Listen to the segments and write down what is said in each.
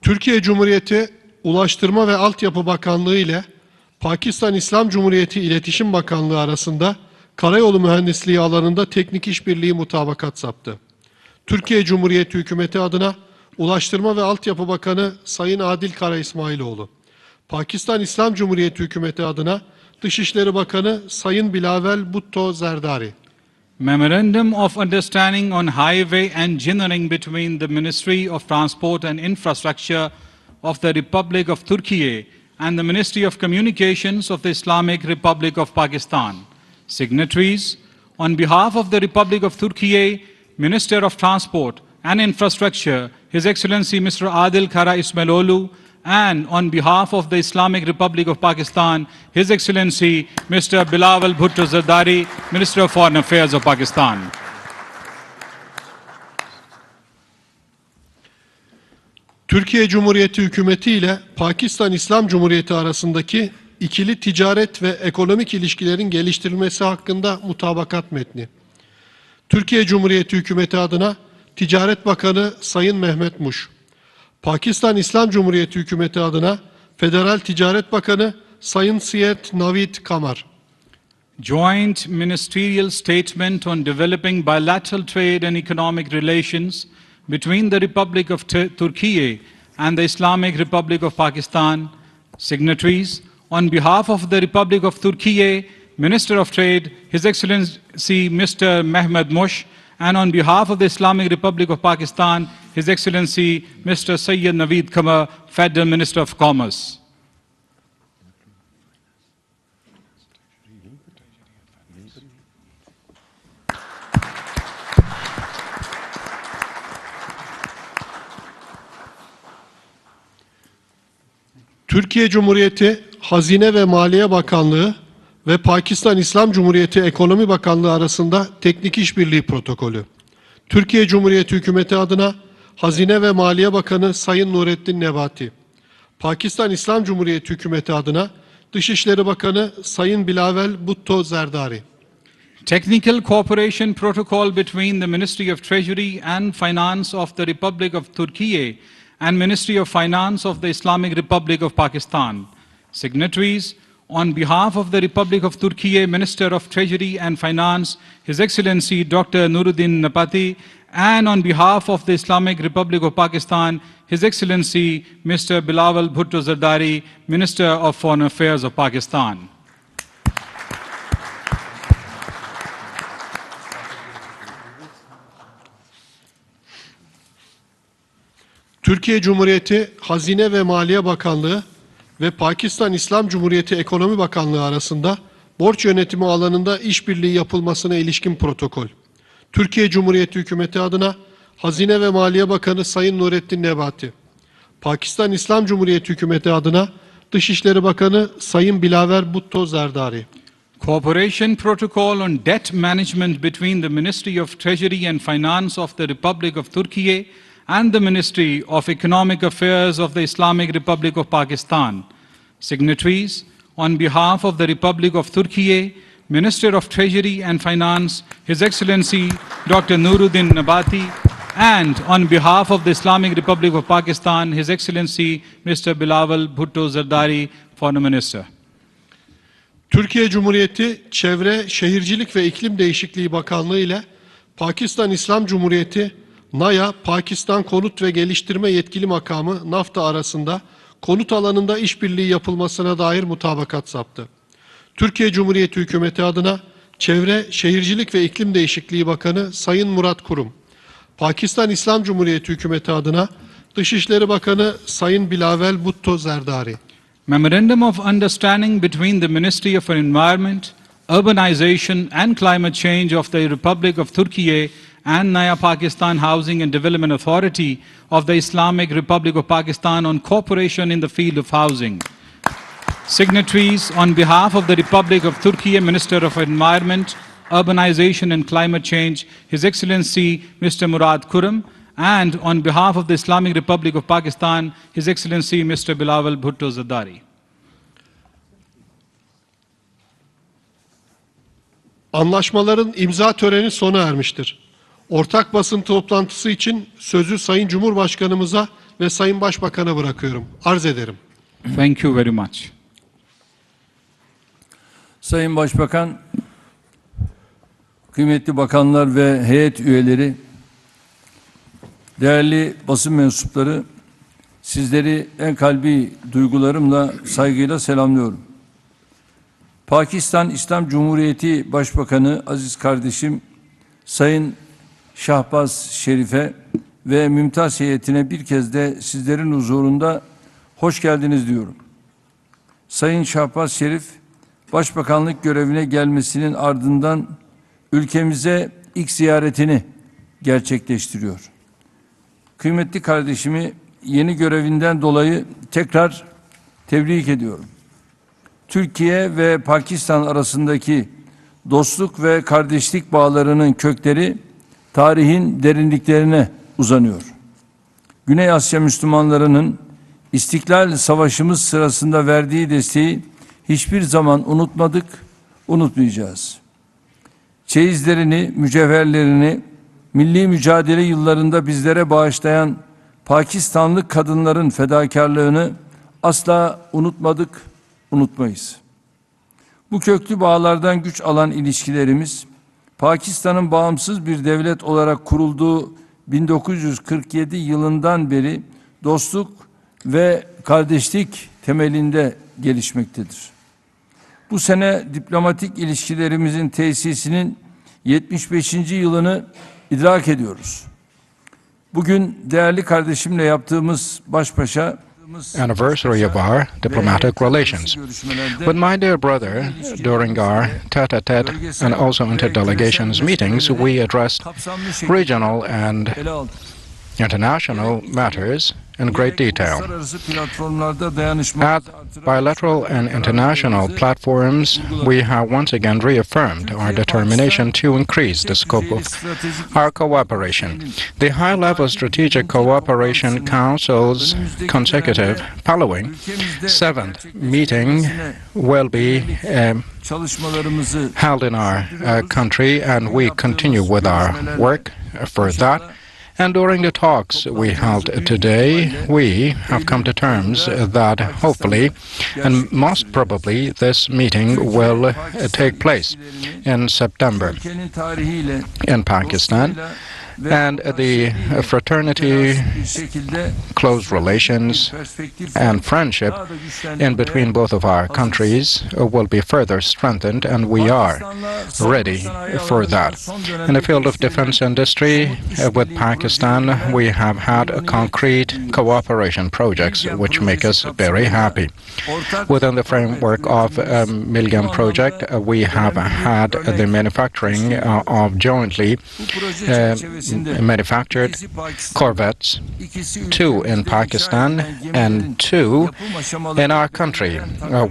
Türkiye Cumhuriyeti Ulaştırma ve Altyapı Bakanlığı ile Pakistan İslam Cumhuriyeti İletişim Bakanlığı arasında karayolu mühendisliği alanında teknik işbirliği mutabakat saptı. Türkiye Cumhuriyeti Hükümeti adına Ulaştırma ve Altyapı Bakanı Sayın Adil Kara İsmailoğlu, Pakistan İslam Cumhuriyeti Hükümeti adına Dışişleri Bakanı Sayın Bilavel Bhutto Zardari. Memorandum of Understanding on Highway Engineering between the Ministry of Transport and Infrastructure of the Republic of Turkey and the Ministry of Communications of the Islamic Republic of Pakistan. Signatories, on behalf of the Republic of Turkey, Minister of Transport and Infrastructure, His Excellency Mr. Adil Kara Ismailoğlu, and on behalf of the Islamic Republic of Pakistan, His Excellency Mr. Bilavel Bhutto Zardari, Minister of Foreign Affairs of Pakistan. Türkiye Cumhuriyeti Hükümeti ile Pakistan İslam Cumhuriyeti arasındaki ikili ticaret ve ekonomik ilişkilerin geliştirilmesi hakkında mutabakat metni. Türkiye Cumhuriyeti Hükümeti adına Ticaret Bakanı Sayın Mehmet Muş, Pakistan İslam Cumhuriyeti Hükümeti adına Federal Ticaret Bakanı Sayın Syed Naveed Kamar. Joint Ministerial Statement on Developing Bilateral Trade and Economic Relations between the Republic of Turkey and the Islamic Republic of Pakistan. Signatories, on behalf of the Republic of Turkey, Minister of Trade, His Excellency Mr. Mehmet Mush, and on behalf of the Islamic Republic of Pakistan, His Excellency Mr. Syed Naveed Kamar, Federal Minister of Commerce. Türkiye Cumhuriyeti Hazine ve Maliye Bakanlığı ve Pakistan İslam Cumhuriyeti Ekonomi Bakanlığı arasında teknik işbirliği protokolü. Türkiye Cumhuriyeti Hükümeti adına Hazine ve Maliye Bakanı Sayın Nurettin Nebati, Pakistan İslam Cumhuriyeti Hükümeti adına Dışişleri Bakanı Sayın Bilavel Bhutto Zardari. Technical Cooperation Protocol between the Ministry of Treasury and Finance of the Republic of Turkey and Ministry of Finance of the Islamic Republic of Pakistan. Signatories, on behalf of the Republic of Turkey, Minister of Treasury and Finance, His Excellency Dr. Nuruddin Napati, and on behalf of the Islamic Republic of Pakistan, His Excellency Mr. Bilavel Bhutto Zardari, Minister of Foreign Affairs of Pakistan. Türkiye Cumhuriyeti Hazine ve Maliye Bakanlığı ve Pakistan İslam Cumhuriyeti Ekonomi Bakanlığı arasında borç yönetimi alanında işbirliği yapılmasına ilişkin protokol. Türkiye Cumhuriyeti Hükümeti adına Hazine ve Maliye Bakanı Sayın Nurettin Nebati, Pakistan İslam Cumhuriyeti Hükümeti adına Dışişleri Bakanı Sayın Bilavel Bhutto Zardari. Cooperation Protocol on Debt Management between the Ministry of Treasury and Finance of the Republic of Turkey and the Ministry of Economic Affairs of the Islamic Republic of Pakistan. Signatories, on behalf of the Republic of Turkey, Minister of Treasury and Finance, His Excellency Dr. Nuruddin Nabati, and on behalf of the Islamic Republic of Pakistan, His Excellency Mr. Bilavel Bhutto Zardari, Foreign Minister. Türkiye Cumhuriyeti Çevre, Şehircilik ve İklim Değişikliği Bakanlığı ile Pakistan İslam Cumhuriyeti NAYA, Pakistan Konut ve Geliştirme Yetkili Makamı NAFTA arasında konut alanında işbirliği yapılmasına dair mutabakat saptı. Türkiye Cumhuriyeti Hükümeti adına Çevre, Şehircilik ve İklim Değişikliği Bakanı Sayın Murat Kurum, Pakistan İslam Cumhuriyeti Hükümeti adına Dışişleri Bakanı Sayın Bilavel Bhutto Zardari. Memorandum of Understanding between the Ministry of Environment, Urbanization and Climate Change of the Republic of Turkey and Naya Pakistan Housing and Development Authority of the Islamic Republic of Pakistan on cooperation in the field of housing. Signatories, on behalf of the Republic of Turkey, Minister of Environment, Urbanization and Climate Change, His Excellency Mr. Murad Khurram, and on behalf of the Islamic Republic of Pakistan, His Excellency Mr. Bilavel Bhutto Zardari. Anlaşmaların imza töreni sona ermiştir. Ortak basın toplantısı için sözü Sayın Cumhurbaşkanımıza ve Sayın Başbakan'a bırakıyorum. Arz ederim. Thank you very much. Sayın Başbakan, kıymetli bakanlar ve heyet üyeleri, değerli basın mensupları, sizleri en kalbi duygularımla, saygıyla selamlıyorum. Pakistan İslam Cumhuriyeti Başbakanı aziz kardeşim Sayın Şehbaz Şerif'e ve mümtaz heyetine bir kez de sizlerin huzurunda hoş geldiniz diyorum. Sayın Şehbaz Şerif, Başbakanlık görevine gelmesinin ardından ülkemize ilk ziyaretini gerçekleştiriyor. Kıymetli kardeşimi yeni görevinden dolayı tekrar tebrik ediyorum. Türkiye ve Pakistan arasındaki dostluk ve kardeşlik bağlarının kökleri tarihin derinliklerine uzanıyor. Güney Asya Müslümanlarının İstiklal Savaşımız sırasında verdiği desteği hiçbir zaman unutmadık, unutmayacağız. Çeyizlerini, mücevherlerini milli mücadele yıllarında bizlere bağışlayan Pakistanlı kadınların fedakarlığını asla unutmadık, unutmayız. Bu köklü bağlardan güç alan ilişkilerimiz, Pakistan'ın bağımsız bir devlet olarak kurulduğu 1947 yılından beri dostluk ve kardeşlik temelinde gelişmektedir. Bu sene diplomatik ilişkilerimizin tesisinin 75. yılını idrak ediyoruz. Bugün değerli kardeşimle yaptığımız baş başa anniversary of our diplomatic relations. With my dear brother, during our tete-a-tete and also interdelegations meetings, we addressed regional and international matters in great detail. At bilateral and international platforms, we have once again reaffirmed our determination to increase the scope of our cooperation. The High-Level Strategic Cooperation Council's consecutive following seventh meeting will be held in our country, and we continue with our work for that. And during the talks we held today, we have come to terms that hopefully and most probably this meeting will take place in September in Pakistan. And the fraternity, close relations, and friendship in between both of our countries will be further strengthened, and we are ready for that. In the field of defense industry, with Pakistan, we have had concrete cooperation projects which make us very happy. Within the framework of Milgam project, we have had the manufacturing of jointly manufactured corvettes, 2 in Pakistan and 2 in our country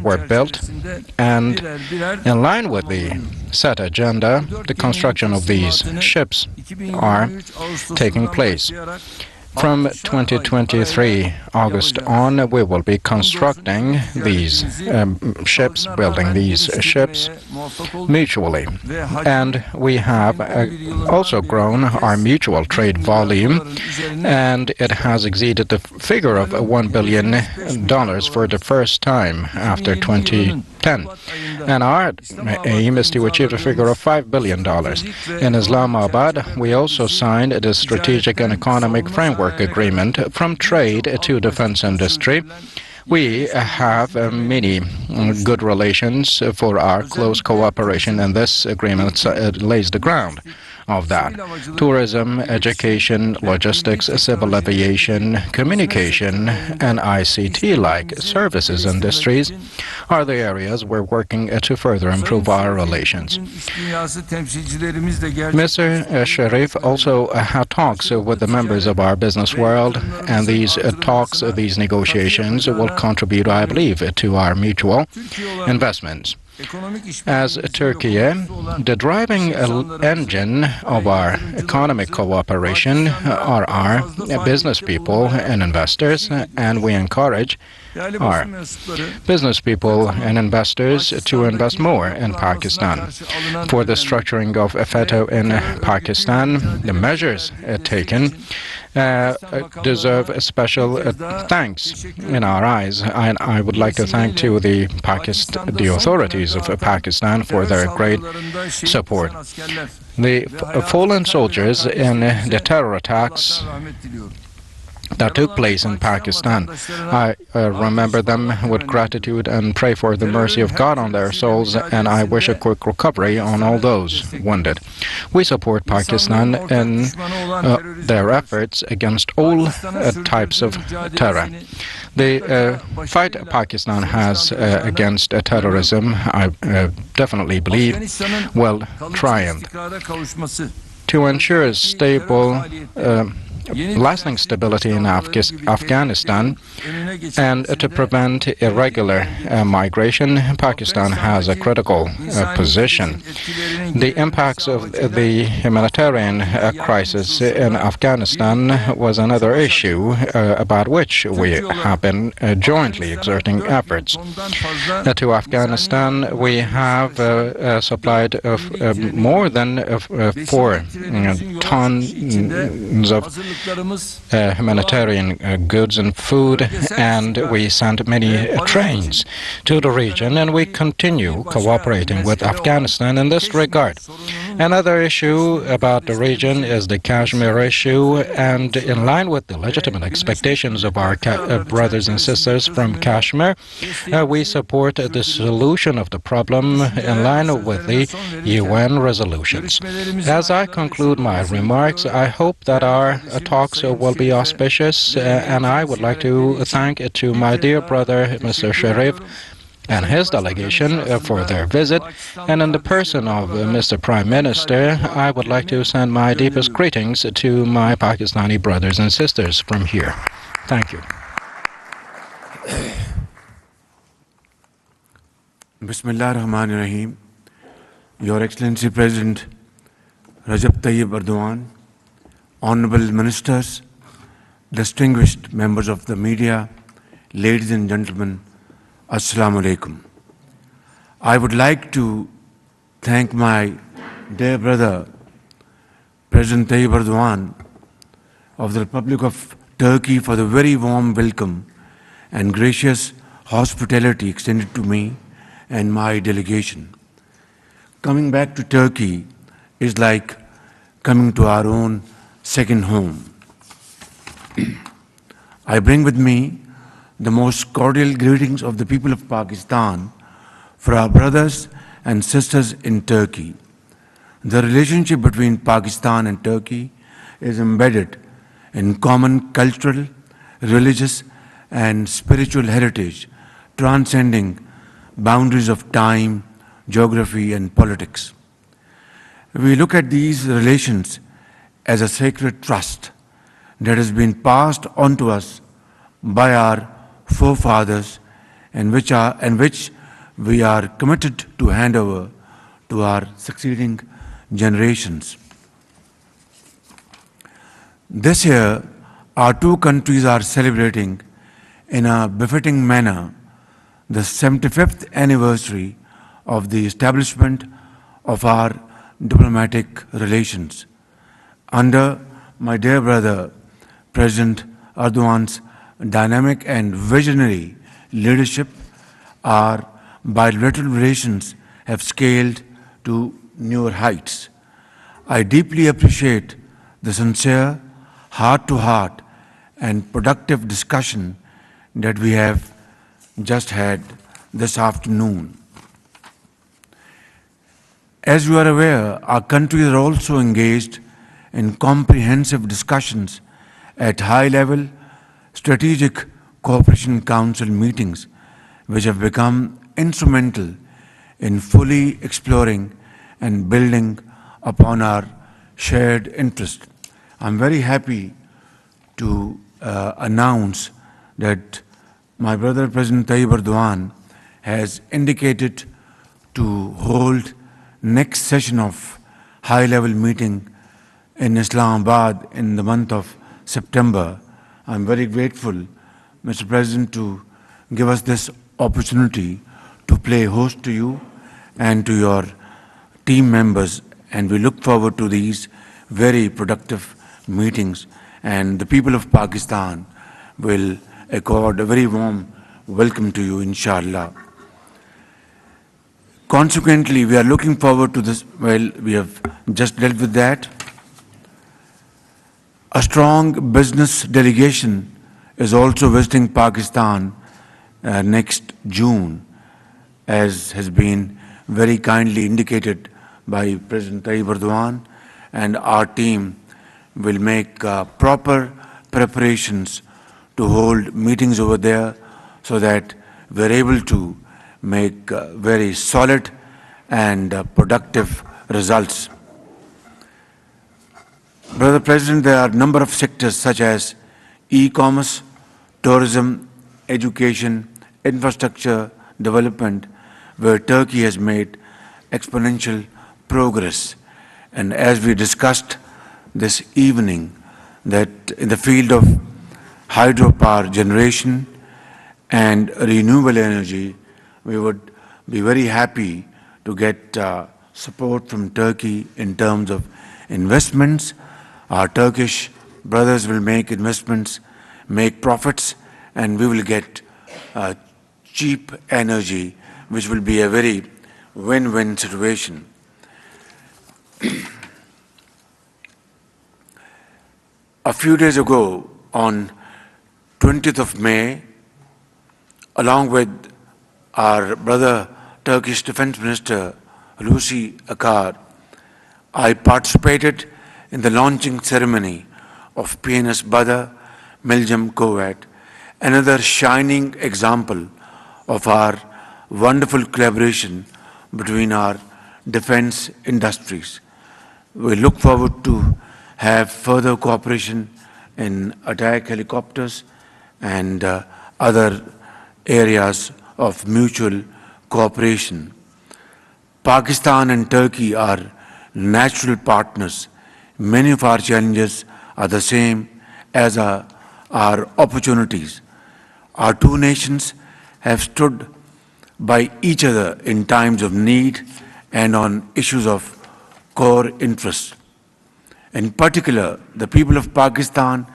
were built, and in line with the set agenda, the construction of these ships are taking place. From 2023 August on, we will be constructing these ships, building these ships mutually. And we have also grown our mutual trade volume, and it has exceeded the figure of $1 billion for the first time after 2010. And our aim is to achieve a figure of $5 billion. In Islamabad, we also signed the Strategic and Economic Framework Agreement. From trade to defense industry, we have many good relations for our close cooperation, and this agreement lays the ground of that. Tourism, education, logistics, civil aviation, communication, and ICT-like services industries are the areas we're working to further improve our relations. Mr. Sharif also had talks with the members of our business world, and these talks, these negotiations will contribute, I believe, to our mutual investments. As Turkey, the driving engine of our economic cooperation are our business people and investors, and we encourage are business people and investors to invest more in Pakistan. For the structuring of FATO in Pakistan, the measures taken deserve a special thanks in our eyes. And I would like to thank to the authorities of Pakistan for their great support. The fallen soldiers in the terror attacks that took place in Pakistan, I remember them with gratitude and pray for the mercy of God on their souls, and I wish a quick recovery on all those wounded. We support Pakistan in their efforts against all types of terror. The fight Pakistan has against terrorism, I definitely believe, will triumph. To ensure stable lasting stability in Afghanistan and to prevent irregular migration, Pakistan has a critical position. The impacts of the humanitarian crisis in Afghanistan was another issue about which we have been jointly exerting efforts. To Afghanistan, we have supplied more than 4 tons of humanitarian goods and food, and we sent many trains to the region, and we continue cooperating with Afghanistan in this regard. Another issue about the region is the Kashmir issue, and in line with the legitimate expectations of our brothers and sisters from Kashmir, we support the solution of the problem in line with the UN resolutions. As I conclude my remarks, I hope that our talks will be auspicious, and I would like to thank to my dear brother, Mr. Sharif, and his delegation for their visit, and in the person of Mr. Prime Minister, I would like to send my deepest greetings to my Pakistani brothers and sisters from here. Thank you. Bismillah ar-Rahman ar-Rahim. Your Excellency President Rajab Tayyip Erdogan, Honorable Ministers, distinguished members of the media, ladies and gentlemen, Assalamu alaikum. I would like to thank my dear brother, President Tayyip Erdogan of the Republic of Turkey, for the very warm welcome and gracious hospitality extended to me and my delegation. Coming back to Turkey is like coming to our own second home. I bring with me the most cordial greetings of the people of Pakistan for our brothers and sisters in Turkey. The relationship between Pakistan and Turkey is embedded in common cultural, religious, and spiritual heritage, transcending boundaries of time, geography, and politics. We look at these relations as a sacred trust that has been passed on to us by our forefathers, and which we are committed to hand over to our succeeding generations. This year, our two countries are celebrating in a befitting manner the 75th anniversary of the establishment of our diplomatic relations. Under my dear brother, President Erdogan's dynamic and visionary leadership, our bilateral relations have scaled to newer heights. I deeply appreciate the sincere, heart-to-heart and productive discussion that we have just had this afternoon. As you are aware, our countries are also engaged in comprehensive discussions at high-level Strategic Cooperation Council meetings, which have become instrumental in fully exploring and building upon our shared interest. I'm very happy to announce that my brother President Tayyip Erdogan has indicated to hold next session of high-level meeting in Islamabad in the month of September. I'm very grateful, Mr. President, to give us this opportunity to play host to you and to your team members, and we look forward to these very productive meetings, and the people of Pakistan will accord a very warm welcome to you, inshallah. Consequently, we are looking forward to this. Well, we have just dealt with that. A strong business delegation is also visiting Pakistan next June, as has been very kindly indicated by President Erdogan, and our team will make proper preparations to hold meetings over there so that we're able to make very solid and productive results. Brother President, there are a number of sectors such as e-commerce, tourism, education, infrastructure development, where Turkey has made exponential progress. And as we discussed this evening, that in the field of hydropower generation and renewable energy, we would be very happy to get support from Turkey in terms of investments. Our Turkish brothers will make investments, make profits, and we will get cheap energy, which will be a very win-win situation. A few days ago, on 20th of May, along with our brother Turkish Defense Minister Hulusi Akar, I participated in the launching ceremony of PNS Badr Miljam Kuwait, another shining example of our wonderful collaboration between our defense industries. We look forward to have further cooperation in attack helicopters and other areas of mutual cooperation. Pakistan and Turkey are natural partners. Many of our challenges are the same as our opportunities. Our two nations have stood by each other in times of need and on issues of core interest. In particular, the people of Pakistan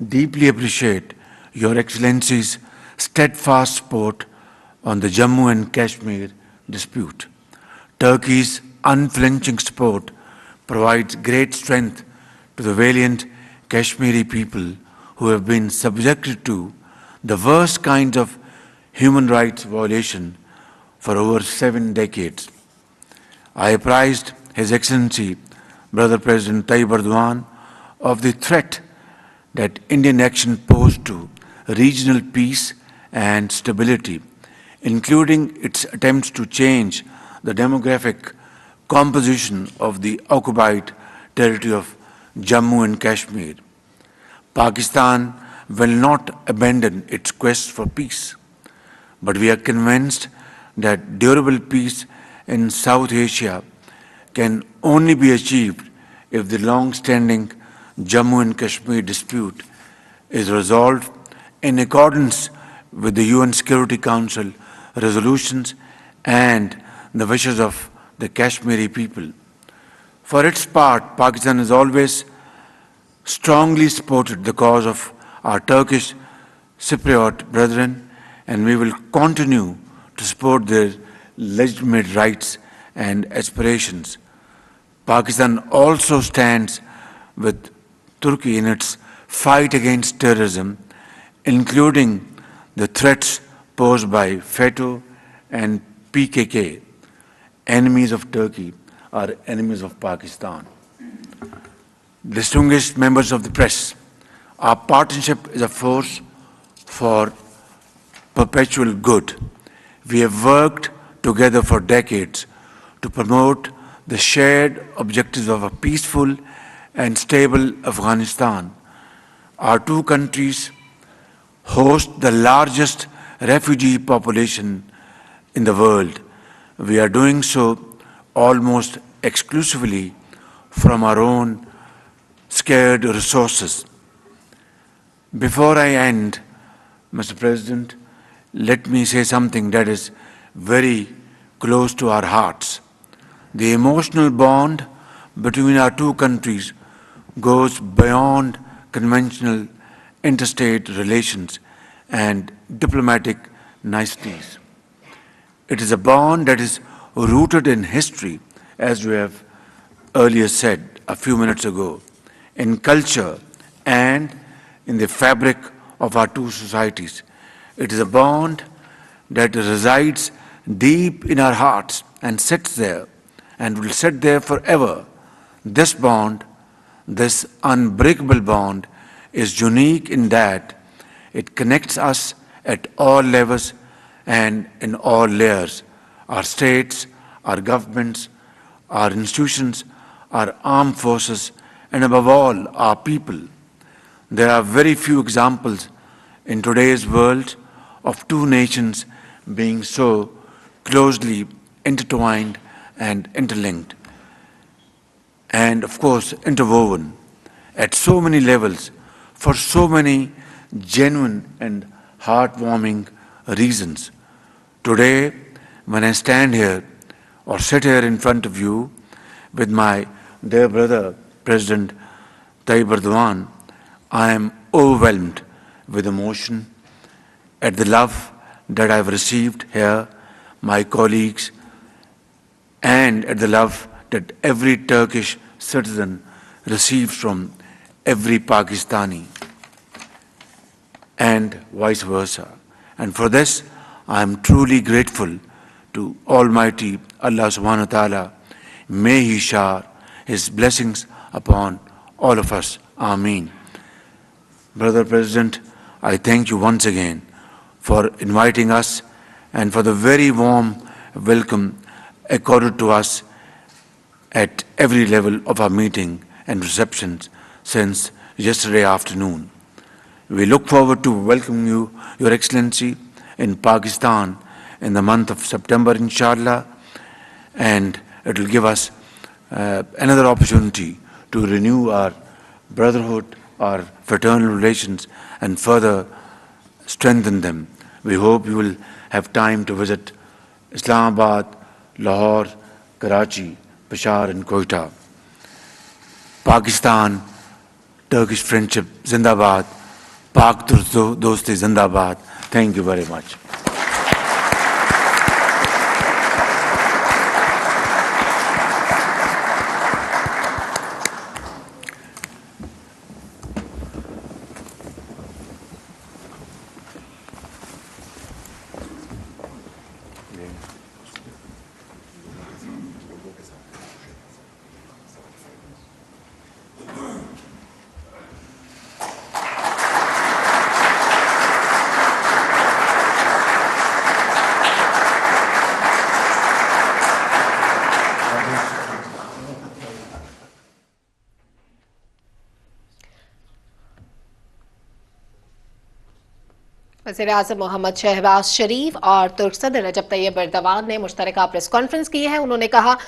deeply appreciate Your Excellency's steadfast support on the Jammu and Kashmir dispute. Turkey's unflinching support provides great strength to the valiant Kashmiri people who have been subjected to the worst kinds of human rights violation for over 7 decades. I apprised His Excellency, Brother President Tayyip Erdogan, of the threat that Indian action posed to regional peace and stability, including its attempts to change the demographic composition of the occupied territory of Jammu and Kashmir. Pakistan will not abandon its quest for peace, but we are convinced that durable peace in South Asia can only be achieved if the long-standing Jammu and Kashmir dispute is resolved in accordance with the UN Security Council resolutions and the wishes of the Kashmiri people. For its part, Pakistan has always strongly supported the cause of our Turkish Cypriot brethren, and we will continue to support their legitimate rights and aspirations. Pakistan also stands with Turkey in its fight against terrorism, including the threats posed by FETÖ and PKK. Enemies of Turkey are enemies of Pakistan. Distinguished members of the press, our partnership is a force for perpetual good. We have worked together for decades to promote the shared objectives of a peaceful and stable Afghanistan. Our two countries host the largest refugee population in the world. We are doing so almost exclusively from our own scarce resources. Before I end, Mr. President, let me say something that is very close to our hearts. The emotional bond between our two countries goes beyond conventional interstate relations and diplomatic niceties. It is a bond that is rooted in history, as we have earlier said a few minutes ago, in culture and in the fabric of our two societies. It is a bond that resides deep in our hearts and sits there and will sit there forever. This bond, this unbreakable bond, is unique in that it connects us at all levels and in all layers. Our states, our governments, our institutions, our armed forces, and above all, our people. There are very few examples in today's world of two nations being so closely intertwined and interlinked, and of course interwoven at so many levels for so many genuine and heartwarming reasons. Today, when I stand here or sit here in front of you with my dear brother, President Tayyip Erdogan, I am overwhelmed with emotion at the love that I have received here, my colleagues, and at the love that every Turkish citizen receives from every Pakistani, and vice versa. And for this, I am truly grateful to Almighty Allah subhanahu wa ta'ala. May He shower His blessings upon all of us. Ameen. Brother President, I thank you once again for inviting us and for the very warm welcome accorded to us at every level of our meeting and receptions since yesterday afternoon. We look forward to welcoming you, Your Excellency, in Pakistan in the month of September, inshallah, and it will give us another opportunity to renew our brotherhood, our fraternal relations, and further strengthen them. We hope you will have time to visit Islamabad, Lahore, Karachi, Peshawar, and Quetta. Pakistan, Turkish friendship, Zindabad. Pak Dosti Zindabad. Thank you very much. वज़ीर आज़म मोहम्मद शहबाज शरीफ और तुर्क सदर रजब Tayyip Erdogan ने मुश्तरकः press conference की है। उन्होंने कहा कि